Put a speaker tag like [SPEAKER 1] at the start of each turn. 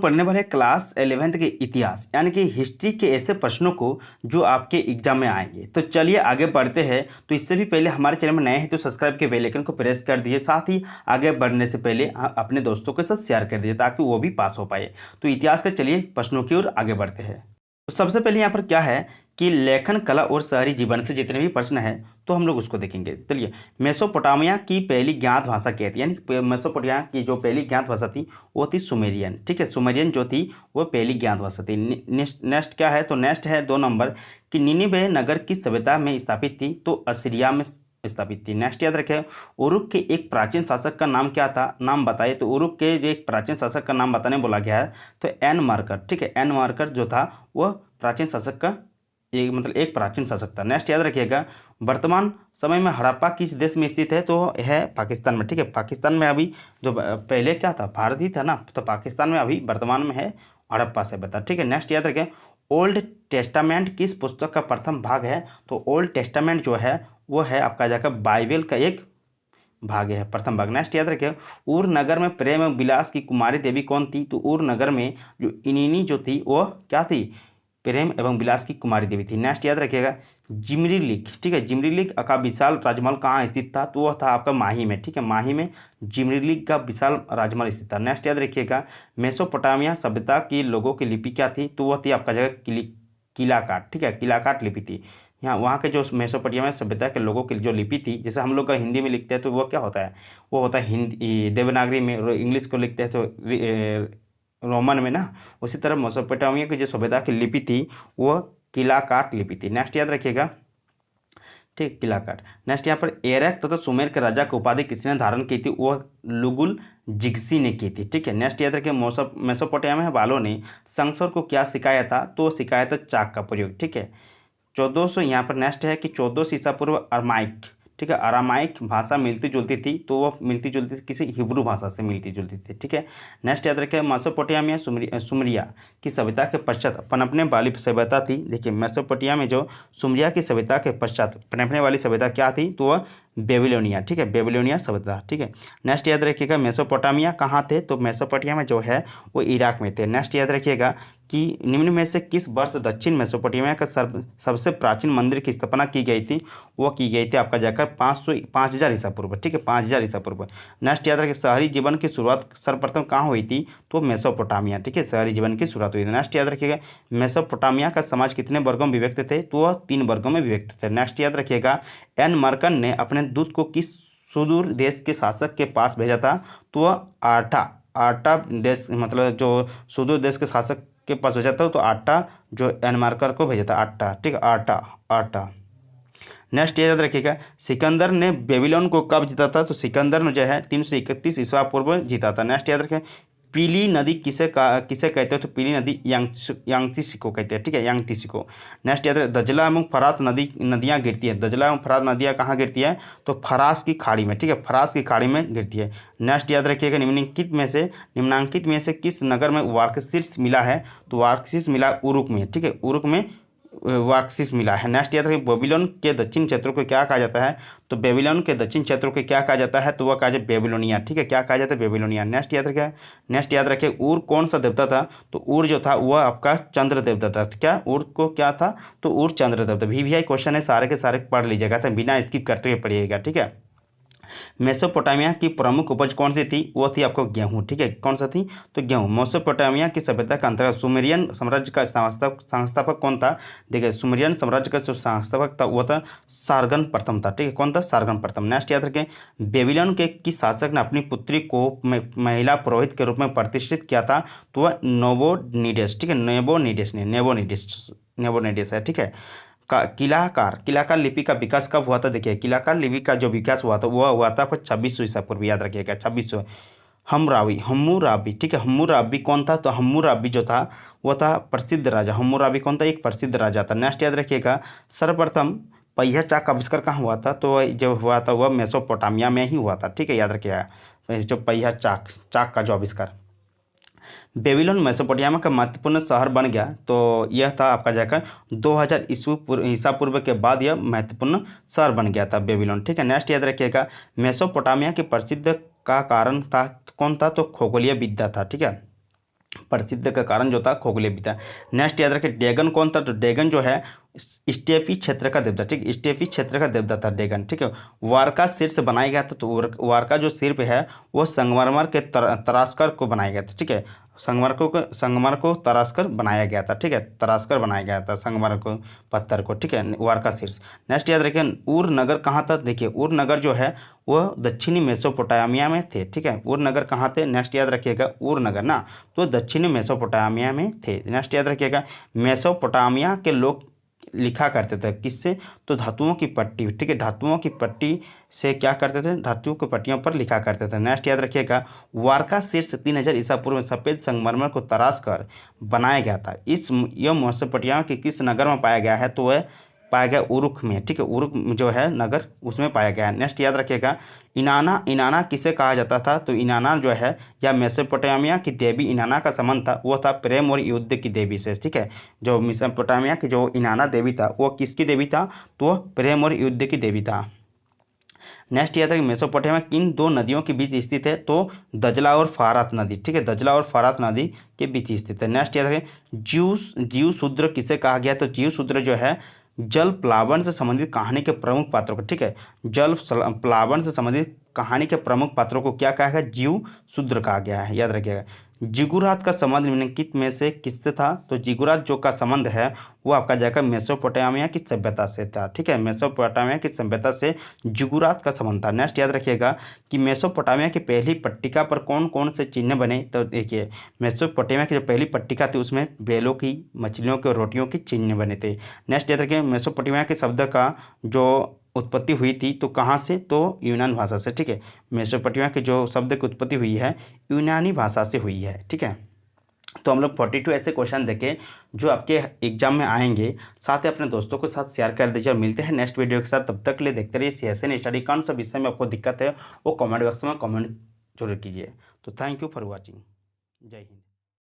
[SPEAKER 1] पढ़ने वाले class 11th के इतिहास यानी कि हिस्ट्री के ऐसे प्रश्नों को जो आपके एग्जाम में आएंगे। तो चलिए आगे बढ़ते हैं। तो इससे भी पहले हमारे चैनल में नए हैं तो सब्सक्राइब के बेल आइकन को प्रेस कर दीजिए। साथ ही आगे बढ़ने से पहले अपने दोस्तों के साथ शेयर कर दीजिए ताकि वो भी पास हो पाए। तो इतिहास के चलिए प्रश्नों की ओर आगे बढ़ते हैं। तो सबसे पहले यहाँ पर क्या है कि लेखन कला और शहरी जीवन से जितने भी प्रश्न हैं तो हम लोग उसको देखेंगे। चलिए, मेसोपोटामिया की पहली ज्ञात भाषा क्या थी, यानी मेसोपोटामिया की जो पहली ज्ञात भाषा थी वो थी सुमेरियन। ठीक है, सुमेरियन जो थी वो पहली ज्ञात भाषा थी। नेक्स्ट क्या है, तो नेक्स्ट है 2 नंबर कि निनिवे नगर की सभ्यता में स्थापित थी तो असीरिया में स्थापित थी। नेक्स्ट याद रखें, उरुक के एक प्राचीन शासक का नाम क्या था, नाम बताइए। तो उरुक के जो एक प्राचीन शासक का नाम बताने बोला गया है तो एन मार्कर। ठीक है, एन मार्कर जो था वह प्राचीन शासक का एक प्राचीन शासक था। नेक्स्ट याद रखिएगा, वर्तमान समय में हड़प्पा किस देश में स्थित है, तो है पाकिस्तान में। ठीक है, पाकिस्तान में अभी जो पहले क्या था भारत ही था ना, तो पाकिस्तान में अभी वर्तमान में है हड़प्पा सभ्यता। ठीक है, नेक्स्ट याद रखें, ओल्ड टेस्टामेंट किस पुस्तक का प्रथम भाग है, तो ओल्ड टेस्टामेंट जो है वो है आपका जाकर बाइबल का एक भाग है, प्रथम भाग। नेक्स्ट याद रखिए, उर नगर में प्रेम एवं विलास की कुमारी देवी कौन थी, तो उर नगर में जो इनिनी जो थी वो क्या थी, प्रेम एवं विलास की कुमारी देवी थी। नेक्स्ट याद रखिएगा, जिमरीलिक। ठीक है, जिमरीलिक का विशाल राजमहल कहाँ स्थित था, तो वह था आपका माही में। ठीक है, माही में जिमरीलिक का विशाल राजमहल स्थित था। नेक्स्ट याद रखिएगा, मेसोपोटामिया सभ्यता की लोगों की लिपि क्या थी, तो वह थी आपका जगह किलाकाट। ठीक है, किलाकाट लिपि थी। यहाँ वहाँ के जो मेसोपोटामिया सभ्यता के लोगों की जो लिपि थी, जैसे हम लोग का हिंदी में लिखते हैं तो वो क्या होता है, वो होता है हिंदी देवनागरी में, और इंग्लिश को लिखते हैं तो रोमन में ना, उसी तरह मेसोपोटामिया की जो सभ्यता की लिपि थी वो किलाकाट लिपि थी। नेक्स्ट याद रखिएगा, ठीक, किलाकाट। नेक्स्ट यहाँ पर एरक तथा सुमेर के राजा की उपाधि किसने धारण की थी, वो लुगुल जिग्सी ने की थी। ठीक है, नेक्स्ट याद रखिए, मेसोपोटामिया वालों ने संसर को क्या सिखाया था, तो सिखाया था चाक का प्रयोग। ठीक है, 1400 यहाँ पर नेक्स्ट है कि 1400 ईसा पूर्व अरामाइक। ठीक है, अरामाइक भाषा मिलती जुलती थी, तो वो मिलती जुलती थी किसी हिब्रू भाषा से मिलती जुलती थी। ठीक है, नेक्स्ट याद रखें, मेसोपोटामिया सुमरिया की सभ्यता के पश्चात पनपने वाली सभ्यता थी। देखिए, मेसोपोटामिया में जो सुमरिया की सभ्यता के पश्चात पनपने वाली सभ्यता क्या थी, तो वह बेबीलोनिया। ठीक है, बेबीलोनिया सभ्यता। ठीक है, नेक्स्ट याद रखिएगा, मेसोपोटामिया कहाँ थे, तो मेसोपोटामिया में जो है वो इराक में थे। नेक्स्ट याद रखिएगा कि निम्न में से किस वर्ष दक्षिण मेसोपोटामिया का सबसे प्राचीन मंदिर की स्थापना की गई थी, वो की गई थी आपका जाकर 5000 ईसा पूर्व। ठीक है, 5000 ईसा पूर्व। नेक्स्ट याद रखिए, शहरी जीवन की शुरुआत सर्वप्रथम कहाँ हुई थी, तो मेसोपोटामिया। ठीक है, शहरी जीवन की शुरुआत हुई थी। नेक्स्ट याद रखिएगा, मेसोपोटामिया का समाज कितने वर्गों में विभक्त थे, तो वह 3 वर्गों में विभक्त थे। नेक्स्ट याद रखिएगा, एन मर्कन ने अपने दूत को किस सुदूर देश के शासक के पास भेजा था, तो वह आटा देश, मतलब जो सुदूर देश के शासक के पास भेजा था, तो आटा जो एन मार्कर को भेजा था, आटा। ठीक है, आटा। नेक्स्ट याद रखिएगा, सिकंदर ने बेबीलोन को कब जीता था, तो सिकंदर ने जो है 331 ईसा पूर्व जीता था। नेक्स्ट याद रखें, पीली नदी किसे कहते हैं, तो पीली नदी यांगत्से को कहते हैं। ठीक है, यांगत्से को। नेक्स्ट याद रखें, दजला एवं फरात नदियाँ गिरती है। दजला एवं फरात नदियाँ कहाँ गिरती है, तो फरास की खाड़ी में। ठीक है, फरास की खाड़ी में गिरती है। नेक्स्ट याद रखिएगा, निम्नांकित में से किस नगर में वार्कशीर्ष मिला है, तो वार्कशीर्ष मिला उरुक में। ठीक है, उरुक में वार्कशीर्ष मिला है। नेक्स्ट याद रखिए, बेबीलोन के दक्षिण क्षेत्रों को क्या कहा जाता है, तो बेबीलोन के दक्षिण क्षेत्रों को क्या कहा जाता है, तो वह कहा जाता है बेबीलोनिया। ठीक है, क्या कहा जाता है, बेबीलोनिया। नेक्स्ट याद रखिए, उर कौन सा देवता था, तो उर जो था वह आपका चंद्र देवता था। क्या उर को क्या था, तो उर चंद्र देवता। VVI क्वेश्चन है, सारे के सारे पढ़ लीजिएगा, तो बिना स्किप करते हुए पढ़िएगा। ठीक है, मेसोपोटामिया की प्रमुख उपज कौन सी थी, वो थी आपको गेहूं। ठीक है, कौन सा थी, तो गेहूं। मेसोपोटामिया की सभ्यता का अंतर्गत सुमेरियन साम्राज्य का संस्थापक कौन था, देखिए सुमेरियन साम्राज्य का जो संस्थापक था वो था सारगन प्रथम था। ठीक है, कौन था, सारगन प्रथम। नेक्स्ट याद रखें, बेबीलोन के किस शासक ने अपनी पुत्री को महिला पुरोहित के रूप में प्रतिष्ठित किया था, तो वह नोबोनिडेस। ठीक है, नेबोनिडेस है। ठीक है, किलाकार लिपि का विकास कब हुआ था, देखिए किलाकार लिपि का जो विकास हुआ था वह हुआ था 2600 ईसा पूर्व। याद रखिएगा 2600। हम्मुराबी। ठीक है, हम्मुराबी कौन था, तो हम्मुराबी जो था वह था प्रसिद्ध राजा। हम्मुराबी कौन था, एक प्रसिद्ध राजा था। नेक्स्ट याद रखिएगा, सर्वप्रथम पहिया चाक का आविष्कार कहाँ हुआ था, तो जो हुआ था वह मेसोपोटामिया में ही हुआ था। ठीक है, याद रखिएगा, जो पहिया चाक का जो आविष्कार। बेबीलोन मेसोपोटामिया का महत्वपूर्ण शहर बन गया, तो यह था आपका जाकर 2000 ईसा पूर्व के बाद यह महत्वपूर्ण शहर बन गया था बेबीलोन। ठीक है, नेक्स्ट याद रखिएगा, मेसोपोटामिया की प्रसिद्ध का कारण था कौन था, तो खगोलीय विद्या था। ठीक है, प्रसिद्ध का कारण जो था खोखले भी था। नेक्स्ट याद रखें डेगन कौन था, तो डेगन जो है स्टेपी क्षेत्र का देवता, ठीक, स्टेपी क्षेत्र का देवता था डेगन, ठीक है। वारका शीर्ष बनाया गया था, तो वारका जो शिल्प है वो संगमरमर के तराशकर को बनाया गया था, ठीक है। संगमरमर को तराशकर बनाया गया था, ठीक है, तराशकर बनाया गया था संगमरमर को, पत्थर को, ठीक है, वारका शीर्ष। नेक्स्ट याद रखें उर नगर कहाँ था, देखिए उर नगर जो है वो दक्षिणी मेसोपोटामिया में थे, ठीक है। उर नगर कहाँ थे, नेक्स्ट याद रखिएगा उर नगर ना, तो दक्षिणी मेसोपोटामिया में थे। नेक्स्ट याद रखिएगा मेसोपोटामिया के लोग लिखा करते थे किससे, तो धातुओं की पट्टी, ठीक है, धातुओं की पट्टी से क्या करते थे, धातुओं की पट्टियों पर लिखा करते थे। नेक्स्ट याद रखिएगा वारका शीर्ष 3000 ईसा पूर्व में सफ़ेद संगमरमर को तराश कर बनाया गया था। यह मेसोपोटामिया के किस नगर में पाया गया है, तो वह पाया गया उरुख में, ठीक है, उरुख जो है नगर उसमें पाया गया है। नेक्स्ट याद रखिएगा इनाना किसे कहा जाता था, तो इनाना जो है या मेसोपोटामिया की देवी इनाना का संबंध था वो था प्रेम और युद्ध की देवी से, ठीक है। जो मेसोपोटामिया की जो इनाना देवी था वो किसकी देवी था, तो वह प्रेम और युद्ध की देवी था। नेक्स्ट यह था कि मेसोपोटामिया किन दो नदियों के बीच स्थित है, तो दजला और फारात नदी, ठीक है, दजला और फारात नदी के बीच स्थित है। नेक्स्ट यह था कि जीव शूद्र किसे कहा गया, तो जीव शूद्र जो है जल प्लावन से संबंधित कहानी के प्रमुख पात्रों को, ठीक है, जल प्लावन से संबंधित कहानी के प्रमुख पात्रों को क्या कहा गया, जीव शूद्र कहा गया है, याद रखिएगा। जिगुरात का संबंध निम्नलिखित में से किससे था, तो जिगुरात जो का संबंध है वो आपका जाकर मेसोपोटामिया की सभ्यता से था, ठीक है, मेसोपोटामिया की सभ्यता से जिगुरात का संबंध था। नेक्स्ट याद रखिएगा कि मेसोपोटामिया की पहली पट्टिका पर कौन कौन से चिन्ह बने, तो देखिए मेसोपोटामिया की जो पहली पट्टिका थी उसमें बेलों की, मछलियों के, रोटियों के चिन्ह बने थे। नेक्स्ट याद रखिए मेसोपोटामिया के शब्द का जो उत्पत्ति हुई थी तो कहाँ से, तो यूनान भाषा से, ठीक है, मेसोपोटामिया के जो शब्द की उत्पत्ति हुई है यूनानी भाषा से हुई है, ठीक है। तो हम लोग 42 ऐसे क्वेश्चन देखें जो आपके एग्जाम में आएंगे, साथ ही अपने दोस्तों के साथ शेयर कर दीजिए और मिलते हैं नेक्स्ट वीडियो के साथ। तब तक के लिए देखते रहिए CSN स्टडी। कौन सा विषय में आपको दिक्कत है वो कमेंट बॉक्स में कमेंट जरूर कीजिए। तो थैंक यू फॉर वॉचिंग। जय हिंद।